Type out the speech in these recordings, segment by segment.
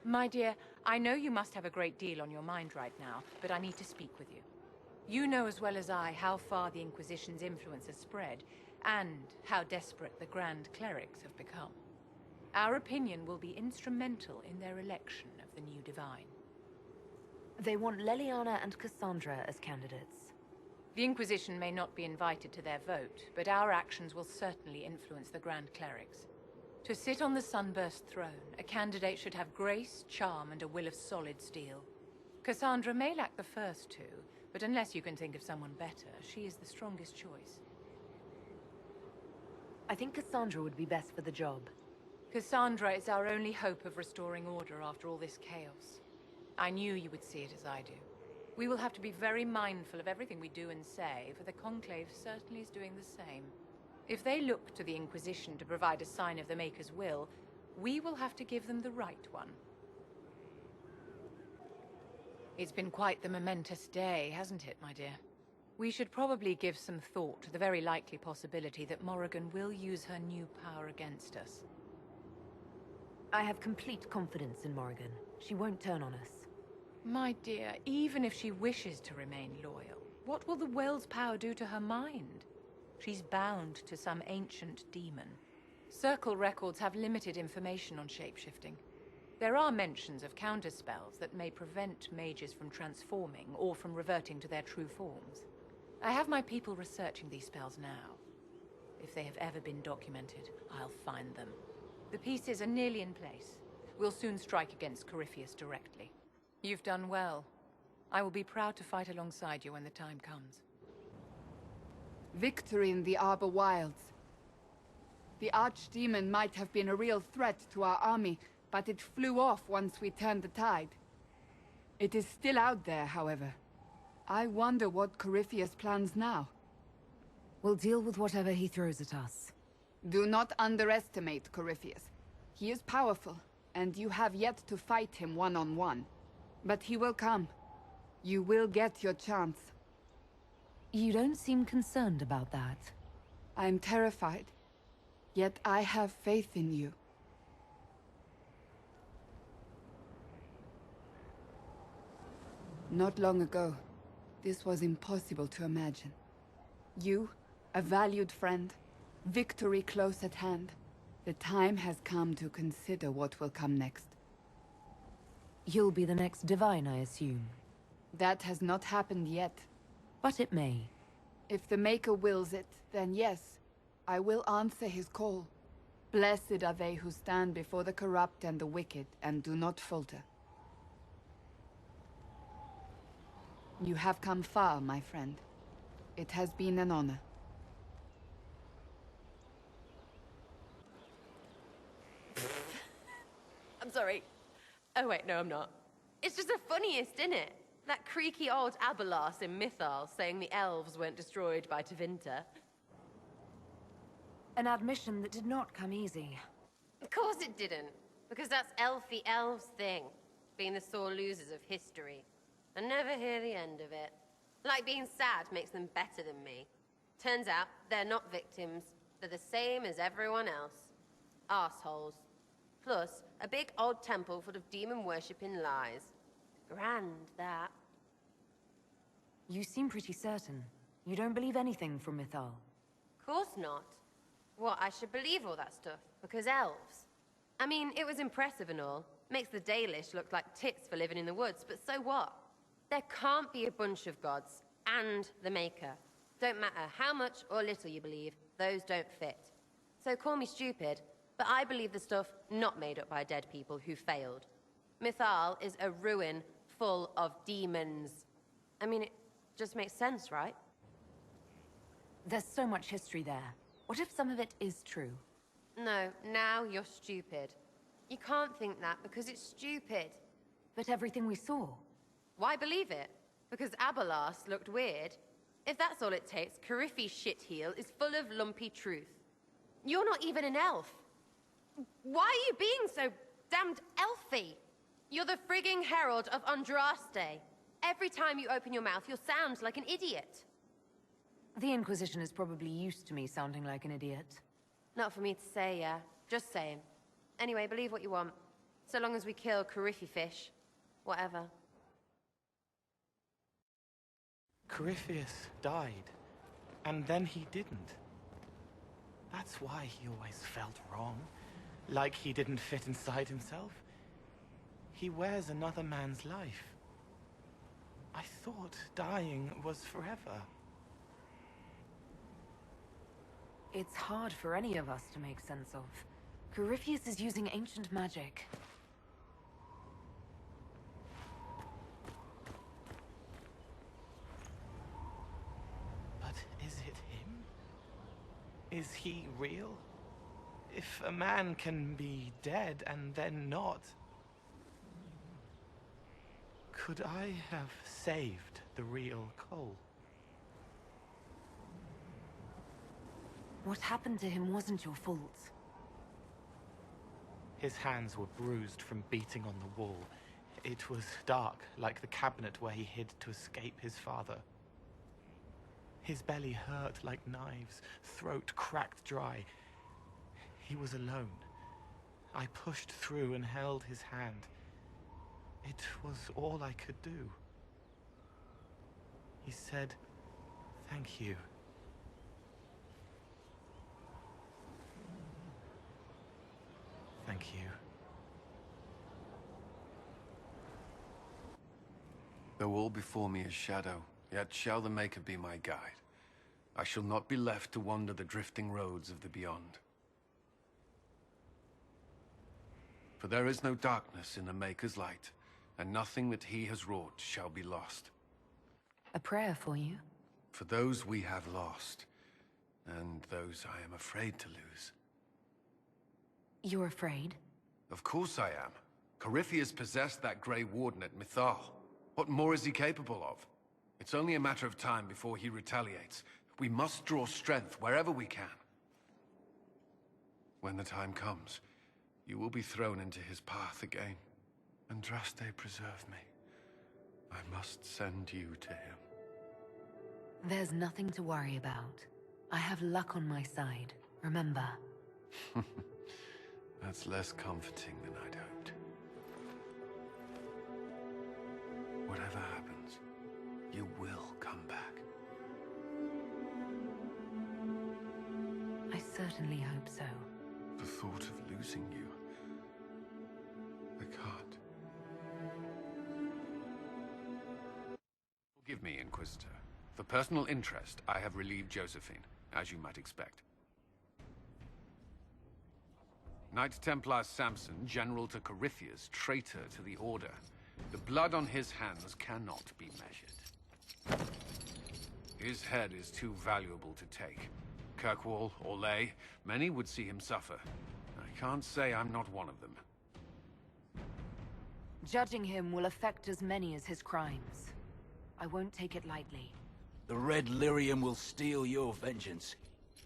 My dear, I know you must have a great deal on your mind right now, but I need to speak with you. You know as well as I how far the Inquisition's influence has spread, and how desperate the Grand Clerics have become. Our opinion will be instrumental in their election of the new Divine. They want Leliana and Cassandra as candidates. The Inquisition may not be invited to their vote, but our actions will certainly influence the Grand Clerics. To sit on the Sunburst throne, a candidate should have grace, charm, and a will of solid steel. Cassandra may lack the first two, but unless you can think of someone better, she is the strongest choice. I think Cassandra would be best for the job. Cassandra is our only hope of restoring order after all this chaos. I knew you would see it as I do. We will have to be very mindful of everything we do and say, for the Conclave certainly is doing the same. If they look to the Inquisition to provide a sign of the Maker's will, we will have to give them the right one. It's been quite the momentous day, hasn't it, my dear? We should probably give some thought to the very likely possibility that Morrigan will use her new power against us. I have complete confidence in Morrigan. She won't turn on us. My dear, even if she wishes to remain loyal, what will the Well's power do to her mind? She's bound to some ancient demon. Circle records have limited information on shapeshifting. There are mentions of counterspells that may prevent mages from transforming or from reverting to their true forms. I have my people researching these spells now. If they have ever been documented, I'll find them. The pieces are nearly in place. We'll soon strike against Corypheus directly. You've done well. I will be proud to fight alongside you when the time comes. Victory in the Arbor Wilds. The Archdemon might have been a real threat to our army, but it flew off once we turned the tide. It is still out there, however. I wonder what Corypheus plans now. We'll deal with whatever he throws at us. Do not underestimate Corypheus. He is powerful, and you have yet to fight him one-on-one. But he will come. You will get your chance. You don't seem concerned about that. I'm terrified. Yet I have faith in you. Not long ago, this was impossible to imagine. You, a valued friend, victory close at hand. The time has come to consider what will come next. You'll be the next Divine, I assume. That has not happened yet. But it may. If the Maker wills it, then yes, I will answer his call. Blessed are they who stand before the corrupt and the wicked, and do not falter. You have come far, my friend. It has been an honor. I'm sorry. Oh wait, no I'm not. It's just the funniest, isn't it? That creaky old Abelas in Mythal saying the elves weren't destroyed by Tevinter. An admission that did not come easy. Of course it didn't. Because that's elfy elves thing. Being the sore losers of history. And never hear the end of it. Like being sad makes them better than me. Turns out, they're not victims. They're the same as everyone else. Arseholes. Plus, a big old temple full of demon-worshipping lies. Grand, that. You seem pretty certain. You don't believe anything from Mythal. Course not. What, I should believe all that stuff? Because elves? I mean, it was impressive and all. Makes the Dalish look like tits for living in the woods, but so what? There can't be a bunch of gods, and the Maker. Don't matter how much or little you believe, those don't fit. So call me stupid, but I believe the stuff not made up by dead people who failed. Mythal is a ruin full of demons. I mean, it just makes sense, right? There's so much history there. What if some of it is true? No, now you're stupid. You can't think that because it's stupid. But everything we saw. Why believe it? Because Abelas looked weird? If that's all it takes, Coryphe's shitheel is full of lumpy truth. You're not even an elf. Why are you being so damned elfy? You're the frigging herald of Andraste. Every time you open your mouth, you'll sound like an idiot. The Inquisition is probably used to me sounding like an idiot. Not for me to say, yeah. Just saying. Anyway, believe what you want. So long as we kill Coryphi fish. Whatever. Corypheus died, and then he didn't. That's why he always felt wrong, like he didn't fit inside himself. He wears another man's life. I thought dying was forever. It's hard for any of us to make sense of. Corypheus is using ancient magic. But is it him? Is he real? If a man can be dead and then not, could I have saved the real Cole? What happened to him wasn't your fault. His hands were bruised from beating on the wall. It was dark, like the cabinet where he hid to escape his father. His belly hurt like knives, throat cracked dry. He was alone. I pushed through and held his hand. It was all I could do. He said, "Thank you." Thank you. Though all before me is shadow, yet shall the Maker be my guide. I shall not be left to wander the drifting roads of the beyond. For there is no darkness in the Maker's light, and nothing that he has wrought shall be lost. A prayer for you? For those we have lost, and those I am afraid to lose. You're afraid? Of course I am. Corypheus possessed that Grey Warden at Mythal. What more is he capable of? It's only a matter of time before he retaliates. We must draw strength wherever we can. When the time comes, you will be thrown into his path again. Andraste, preserve me. I must send you to him. There's nothing to worry about. I have luck on my side, remember. That's less comforting than I'd hoped. Whatever happens, you will come back. I certainly hope so. The thought of losing you... I can't. Forgive me, Inquisitor. For personal interest, I have relieved Josephine, as you might expect. Knight Templar Samson, General to Corypheus, traitor to the Order. The blood on his hands cannot be measured. His head is too valuable to take. Kirkwall, Orlais, many would see him suffer. I can't say I'm not one of them. Judging him will affect as many as his crimes. I won't take it lightly. The Red Lyrium will steal your vengeance.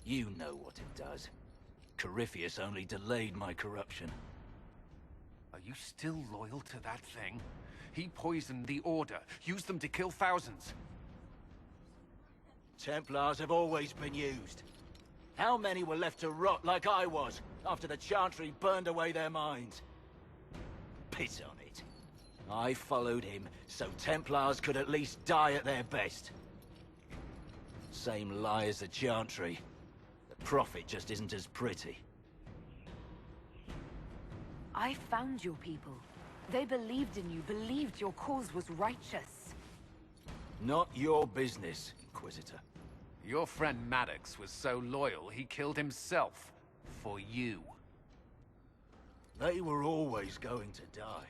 You know what it does. Corypheus only delayed my corruption. Are you still loyal to that thing? He poisoned the Order, used them to kill thousands. Templars have always been used. How many were left to rot like I was, after the Chantry burned away their minds? Piss on it. I followed him, so Templars could at least die at their best. Same lie as the Chantry. The Prophet just isn't as pretty. I found your people. They believed in you, believed your cause was righteous. Not your business, Inquisitor. Your friend Maddox was so loyal, he killed himself. For you. They were always going to die.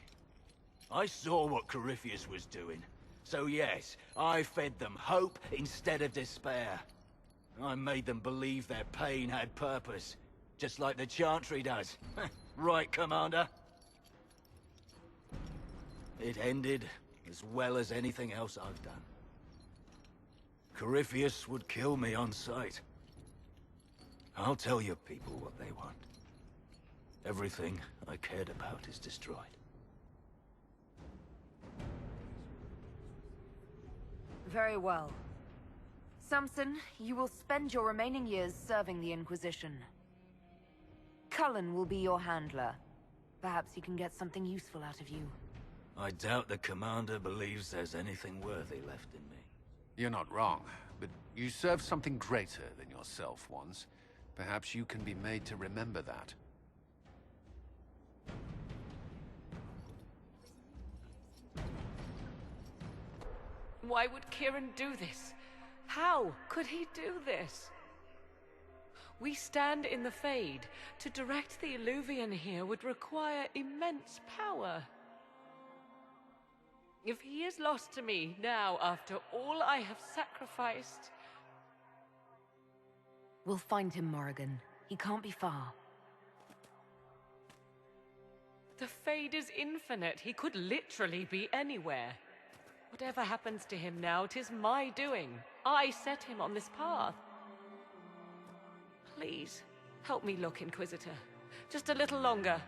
I saw what Corypheus was doing. So yes, I fed them hope instead of despair. I made them believe their pain had purpose. Just like the Chantry does. Right, Commander? It ended as well as anything else I've done. Corypheus would kill me on sight. I'll tell your people what they want. Everything I cared about is destroyed. Very well. Samson, you will spend your remaining years serving the Inquisition. Cullen will be your handler. Perhaps he can get something useful out of you. I doubt the commander believes there's anything worthy left in me. You're not wrong, but you served something greater than yourself once. Perhaps you can be made to remember that. Why would Kieran do this? How could he do this? We stand in the Fade. To direct the Illuvian here would require immense power. If he is lost to me now, after all I have sacrificed... We'll find him, Morrigan. He can't be far. The Fade is infinite. He could literally be anywhere. Whatever happens to him now, 'tis my doing. I set him on this path. Please, help me look, Inquisitor. Just a little longer.